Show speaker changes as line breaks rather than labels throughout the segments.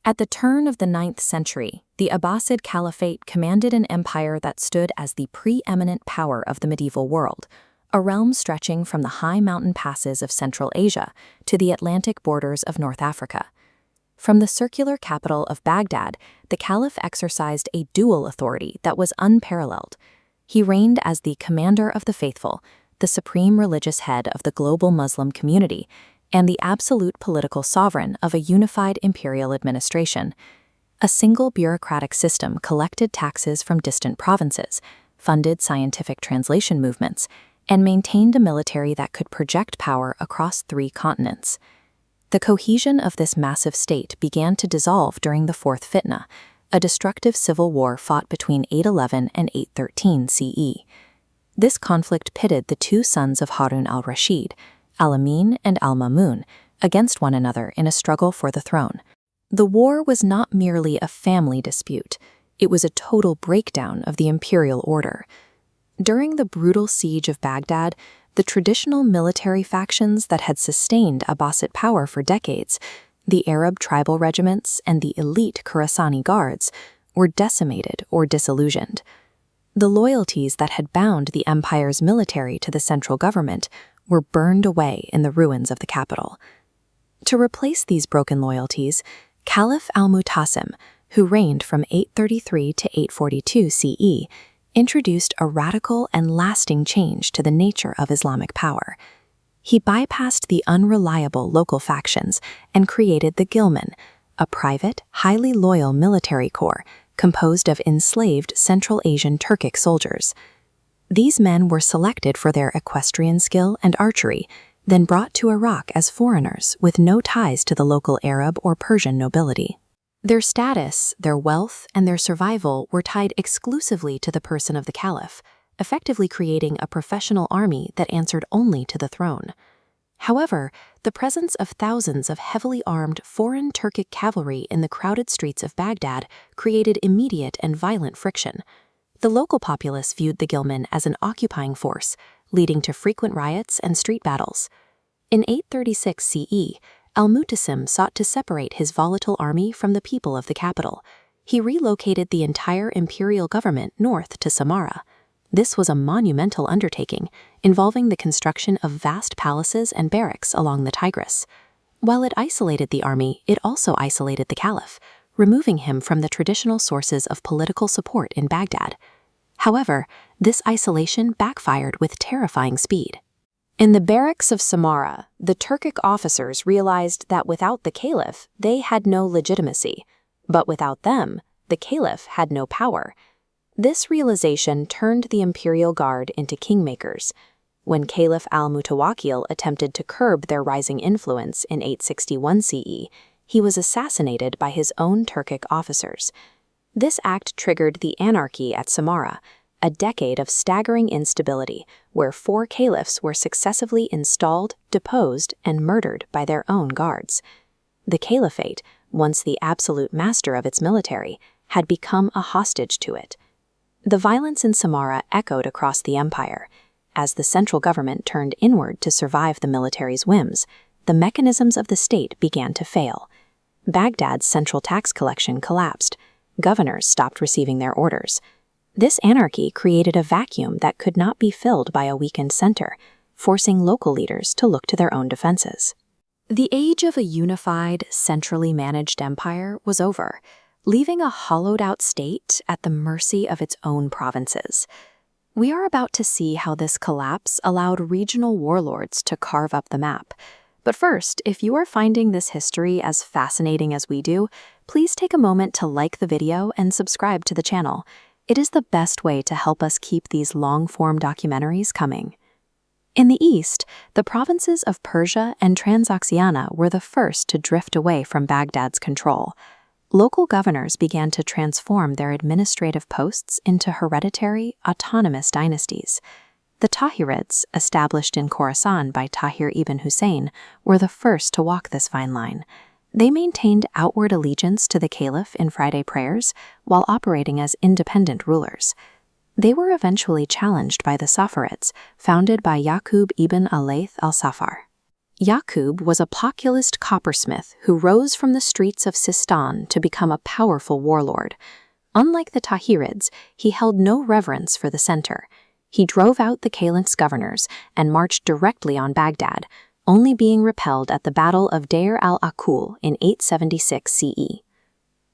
At the turn of the 9th century, the Abbasid Caliphate commanded an empire that stood as the preeminent power of the medieval world, a realm stretching from the high mountain passes of Central Asia to the Atlantic borders of North Africa. From the circular capital of Baghdad, the Caliph exercised a dual authority that was unparalleled. He reigned as the commander of the faithful, the supreme religious head of the global Muslim community, and the absolute political sovereign of a unified imperial administration. A single bureaucratic system collected taxes from distant provinces, funded scientific translation movements, and maintained a military that could project power across 3 continents. The cohesion of this massive state began to dissolve during the Fourth Fitna, a destructive civil war fought between 811 and 813 CE. This conflict pitted the 2 sons of Harun al-Rashid, Al-Amin and Al-Mamun, against one another in a struggle for the throne. The war was not merely a family dispute, it was a total breakdown of the imperial order. During the brutal siege of Baghdad, the traditional military factions that had sustained Abbasid power for decades, the Arab tribal regiments and the elite Khorasani guards, were decimated or disillusioned. The loyalties that had bound the empire's military to the central government were burned away in the ruins of the capital. To replace these broken loyalties, Caliph al-Mu'tasim, who reigned from 833 to 842 CE, introduced a radical and lasting change to the nature of Islamic power. He bypassed the unreliable local factions and created the Ghilman, a private, highly loyal military corps composed of enslaved Central Asian Turkic soldiers. These men were selected for their equestrian skill and archery, then brought to Iraq as foreigners with no ties to the local Arab or Persian nobility. Their status, their wealth, and their survival were tied exclusively to the person of the Caliph, effectively creating a professional army that answered only to the throne. However, the presence of thousands of heavily armed foreign Turkic cavalry in the crowded streets of Baghdad created immediate and violent friction. The local populace viewed the Ghilman as an occupying force, leading to frequent riots and street battles. In 836 CE, al-Mu'tasim sought to separate his volatile army from the people of the capital. He relocated the entire imperial government north to Samarra. This was a monumental undertaking, involving the construction of vast palaces and barracks along the Tigris. While it isolated the army, it also isolated the Caliph, removing him from the traditional sources of political support in Baghdad. However, this isolation backfired with terrifying speed. In the barracks of Samarra, the Turkic officers realized that without the Caliph, they had no legitimacy, but without them, the Caliph had no power. This realization turned the imperial guard into kingmakers. When Caliph al-Mutawakkil attempted to curb their rising influence in 861 CE, he was assassinated by his own Turkic officers. This act triggered the anarchy at Samarra, a decade of staggering instability where 4 caliphs were successively installed, deposed, and murdered by their own guards. The caliphate, once the absolute master of its military, had become a hostage to it. The violence in Samarra echoed across the empire. As the central government turned inward to survive the military's whims, the mechanisms of the state began to fail. Baghdad's central tax collection collapsed. Governors stopped receiving their orders. This anarchy created a vacuum that could not be filled by a weakened center, forcing local leaders to look to their own defenses. The age of a unified, centrally managed empire was over, leaving a hollowed-out state at the mercy of its own provinces. We are about to see how this collapse allowed regional warlords to carve up the map. But first, if you are finding this history as fascinating as we do, please take a moment to like the video and subscribe to the channel. It is the best way to help us keep these long-form documentaries coming. In the east, the provinces of Persia and Transoxiana were the first to drift away from Baghdad's control. Local governors began to transform their administrative posts into hereditary, autonomous dynasties. The Tahirids, established in Khorasan by Tahir ibn Hussein, were the first to walk this fine line. They maintained outward allegiance to the caliph in Friday prayers while operating as independent rulers. They were eventually challenged by the Safarids, founded by Yaqub ibn al-Layth al-Safar. Yaqub was a populist coppersmith who rose from the streets of Sistan to become a powerful warlord. Unlike the Tahirids, he held no reverence for the center. He drove out the caliph's governors and marched directly on Baghdad, only being repelled at the Battle of Deir al-Aqul in 876 CE.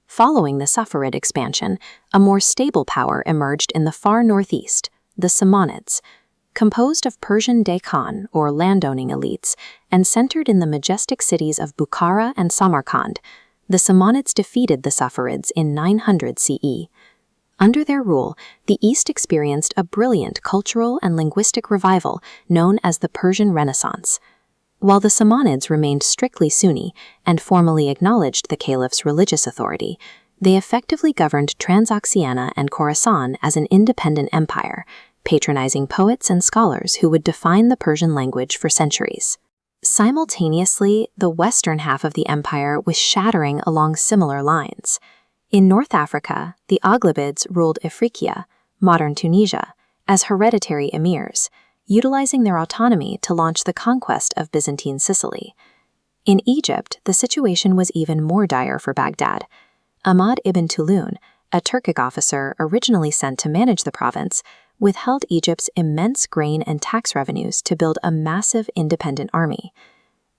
Following the Safarid expansion, a more stable power emerged in the far northeast, the Sultanates. Composed of Persian Deccan or landowning elites and centered in the majestic cities of Bukhara and Samarkand, the Sultanates defeated the Safarids in 900 CE. Under their rule, the East experienced a brilliant cultural and linguistic revival known as the Persian Renaissance. While the Samanids remained strictly Sunni and formally acknowledged the caliph's religious authority, they effectively governed Transoxiana and Khorasan as an independent empire, patronizing poets and scholars who would define the Persian language for centuries. Simultaneously, the western half of the empire was shattering along similar lines. In North Africa, the Abbasids ruled Ifriqiya, modern Tunisia, as hereditary emirs, utilizing their autonomy to launch the conquest of Byzantine Sicily. In Egypt, the situation was even more dire for Baghdad. Ahmad ibn Tulun, a Turkic officer originally sent to manage the province, withheld Egypt's immense grain and tax revenues to build a massive independent army.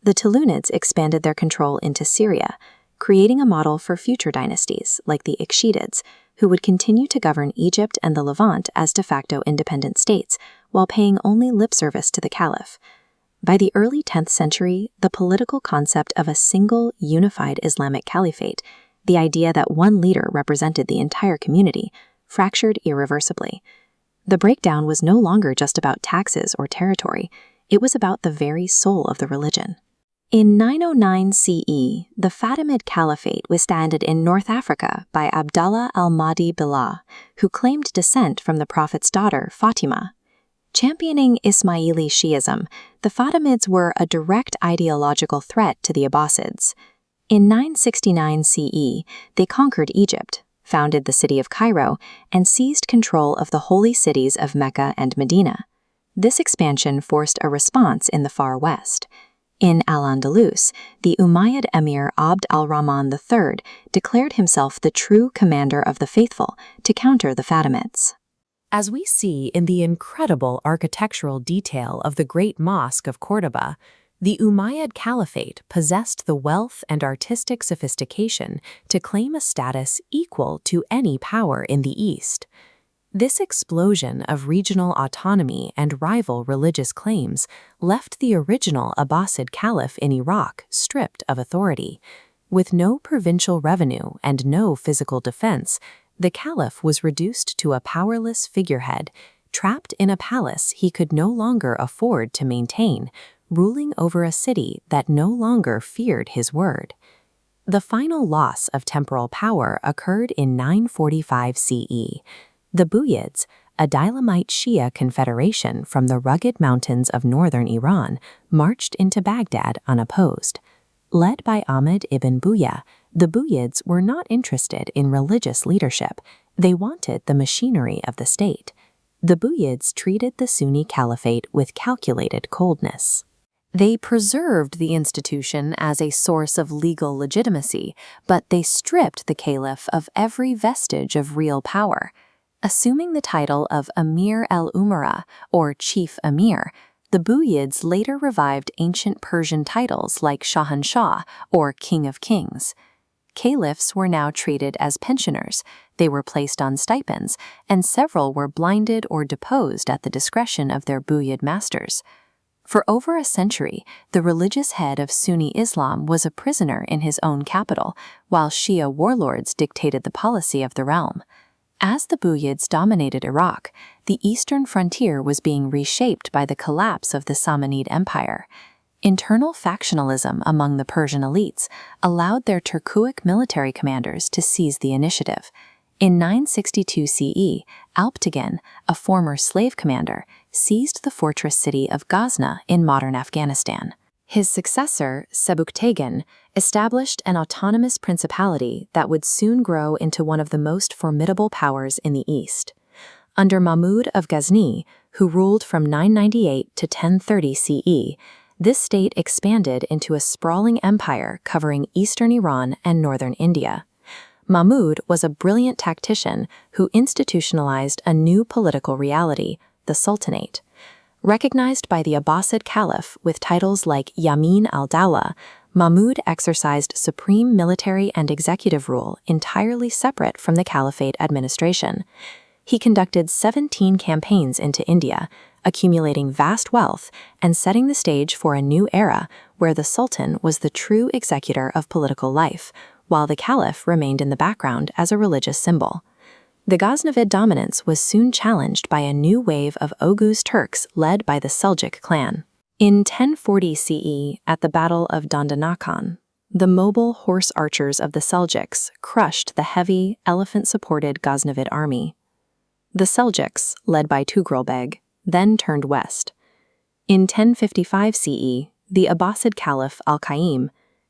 The Tulunids expanded their control into Syria, creating a model for future dynasties like the Ikhshidids, who would continue to govern Egypt and the Levant as de facto independent states, while paying only lip service to the caliph. By the early 10th century, the political concept of a single, unified Islamic caliphate, the idea that one leader represented the entire community, fractured irreversibly. The breakdown was no longer just about taxes or territory, it was about the very soul of the religion. In 909 CE, the Fatimid Caliphate was founded in North Africa by Abdallah al-Mahdi Billah, who claimed descent from the Prophet's daughter, Fatima. Championing Ismaili Shi'ism, the Fatimids were a direct ideological threat to the Abbasids. In 969 CE, they conquered Egypt, founded the city of Cairo, and seized control of the holy cities of Mecca and Medina. This expansion forced a response in the far west. In Al-Andalus, the Umayyad emir Abd al-Rahman III declared himself the true commander of the faithful to counter the Fatimids.
As we see in the incredible architectural detail of the Great Mosque of Cordoba, the Umayyad Caliphate possessed the wealth and artistic sophistication to claim a status equal to any power in the East. This explosion of regional autonomy and rival religious claims left the original Abbasid Caliph in Iraq stripped of authority. With no provincial revenue and no physical defense, the Caliph was reduced to a powerless figurehead, trapped in a palace he could no longer afford to maintain, ruling over a city that no longer feared his word. The final loss of temporal power occurred in 945 CE. The Buyids, a Dilamite Shia confederation from the rugged mountains of northern Iran, marched into Baghdad unopposed. Led by Ahmad ibn Buya, the Buyids were not interested in religious leadership. They wanted the machinery of the state. The Buyids treated the Sunni Caliphate with calculated coldness. They preserved the institution as a source of legal legitimacy, but they stripped the caliph of every vestige of real power. Assuming the title of Amir el-Umara, or Chief Emir, the Buyids later revived ancient Persian titles like Shahanshah, or King of Kings. Caliphs were now treated as pensioners, they were placed on stipends, and several were blinded or deposed at the discretion of their Buyid masters. For over a century, the religious head of Sunni Islam was a prisoner in his own capital, while Shia warlords dictated the policy of the realm. As the Buyids dominated Iraq, the eastern frontier was being reshaped by the collapse of the Samanid Empire. Internal factionalism among the Persian elites allowed their Turkic military commanders to seize the initiative. In 962 CE, Alptigin, a former slave commander, seized the fortress city of Ghazna in modern Afghanistan. His successor, Sebuktigin, established an autonomous principality that would soon grow into one of the most formidable powers in the East. Under Mahmud of Ghazni, who ruled from 998 to 1030 CE,
This state expanded into a sprawling empire covering eastern Iran and northern India. Mahmud was a brilliant tactician who institutionalized a new political reality, the Sultanate. Recognized by the Abbasid Caliph with titles like Yamin al-Dawla, Mahmud exercised supreme military and executive rule entirely separate from the Caliphate administration. He conducted 17 campaigns into India, accumulating vast wealth and setting the stage for a new era where the Sultan was the true executor of political life, while the Caliph remained in the background as a religious symbol. The Ghaznavid dominance was soon challenged by a new wave of Oghuz Turks led by the Seljuk clan. In 1040 CE, at the Battle of Dandanakan, the mobile horse archers of the Seljuks crushed the heavy, elephant-supported Ghaznavid army. The Seljuks, led by Tughril-Beg, then turned west. In 1055 CE, the Abbasid Caliph al-Qaim,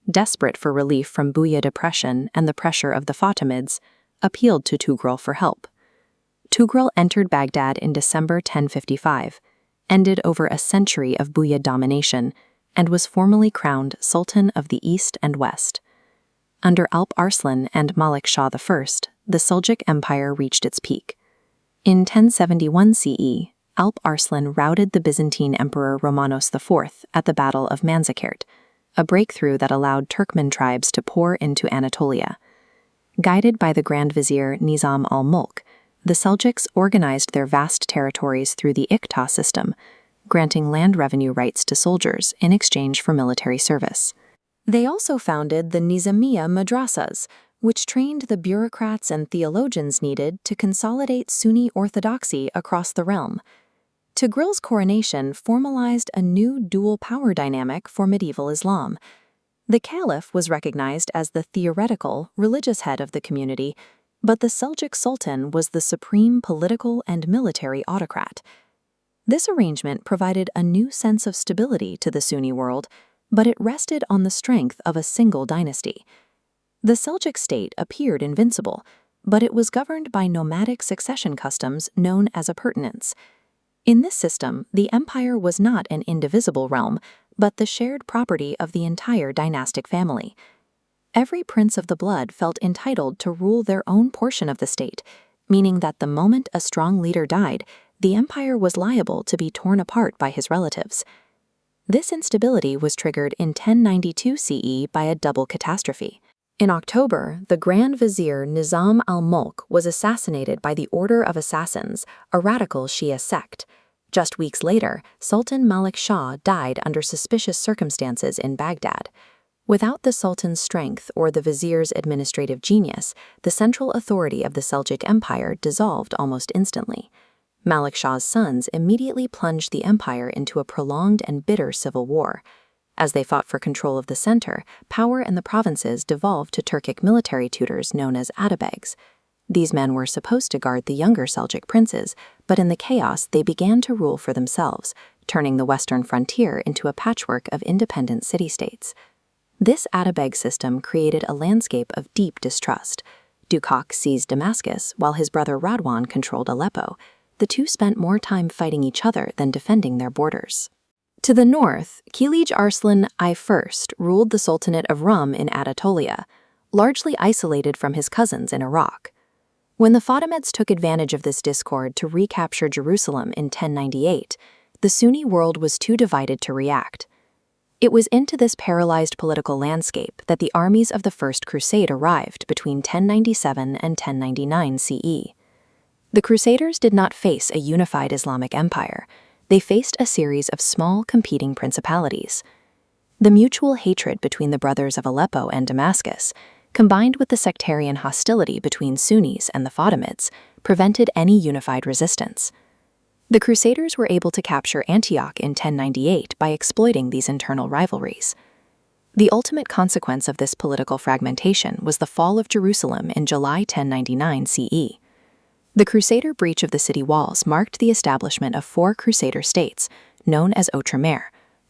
desperate for relief from Buya depression and the pressure of the Fatimids, appealed to Tughril for help. Tughril entered Baghdad in December 1055, ended over a century of Buya domination, and was formally crowned Sultan of the East and West. Under Alp Arslan and Malik Shah I, the Seljuk Empire reached its peak. In 1071 CE, Alp Arslan routed the Byzantine Emperor Romanos IV at the Battle of Manzikert, a breakthrough that allowed Turkmen tribes to pour into Anatolia. Guided by the Grand Vizier Nizam al-Mulk, the Seljuks organized their vast territories through the Iqta system, granting land revenue rights to soldiers in exchange for military service. They also founded the Nizamiya madrasas, which trained the bureaucrats and theologians needed to consolidate Sunni orthodoxy across the realm. Tughril's coronation formalized a new dual power dynamic for medieval Islam. The Caliph was recognized as the theoretical, religious head of the community, but the Seljuk Sultan was the supreme political and military autocrat. This arrangement provided a new sense of stability to the Sunni world, but it rested on the strength of a single dynasty. The Seljuk state appeared invincible, but it was governed by nomadic succession customs known as appurtenance. In this system, the empire was not an indivisible realm, but the shared property of the entire dynastic family. Every prince of the blood felt entitled to rule their own portion of the state, meaning that the moment a strong leader died, the empire was liable to be torn apart by his relatives. This instability was triggered in 1092 CE by a double catastrophe. In October, the Grand Vizier Nizam al-Mulk was assassinated by the Order of Assassins, a radical Shia sect. Just weeks later, Sultan Malik Shah died under suspicious circumstances in Baghdad. Without the Sultan's strength or the vizier's administrative genius, the central authority of the Seljuk Empire dissolved almost instantly. Malik Shah's sons immediately plunged the empire into a prolonged and bitter civil war. As they fought for control of the center, power in the provinces devolved to Turkic military tutors known as atabegs. These men were supposed to guard the younger Seljuk princes, but in the chaos they began to rule for themselves, turning the western frontier into a patchwork of independent city-states. This atabeg system created a landscape of deep distrust. Dukak seized Damascus while his brother Radwan controlled Aleppo. The two spent more time fighting each other than defending their borders. To the north, Kilij Arslan I ruled the Sultanate of Rum in Anatolia, largely isolated from his cousins in Iraq. When the Fatimids took advantage of this discord to recapture Jerusalem in 1098, the Sunni world was too divided to react. It was into this paralyzed political landscape that the armies of the First Crusade arrived between 1097 and 1099 CE. The Crusaders did not face a unified Islamic empire. They faced a series of small competing principalities. The mutual hatred between the brothers of Aleppo and Damascus, combined with the sectarian hostility between Sunnis and the Fatimids, prevented any unified resistance. The Crusaders were able to capture Antioch in 1098 by exploiting these internal rivalries. The ultimate consequence of this political fragmentation was the fall of Jerusalem in July 1099 CE. The Crusader breach of the city walls marked the establishment of 4 Crusader states, known as Outremer,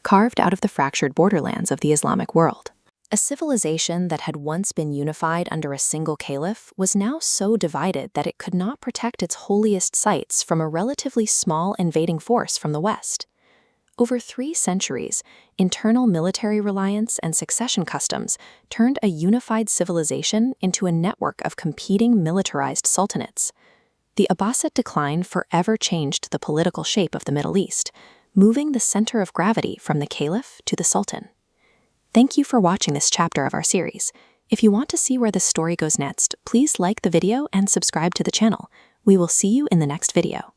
carved out of the fractured borderlands of the Islamic world. A civilization that had once been unified under a single caliph was now so divided that it could not protect its holiest sites from a relatively small invading force from the west. Over 3 centuries, internal military reliance and succession customs turned a unified civilization into a network of competing militarized sultanates. The Abbasid decline forever changed the political shape of the Middle East, moving the center of gravity from the caliph to the sultan. Thank you for watching this chapter of our series. If you want to see where this story goes next, please like the video and subscribe to the channel. We will see you in the next video.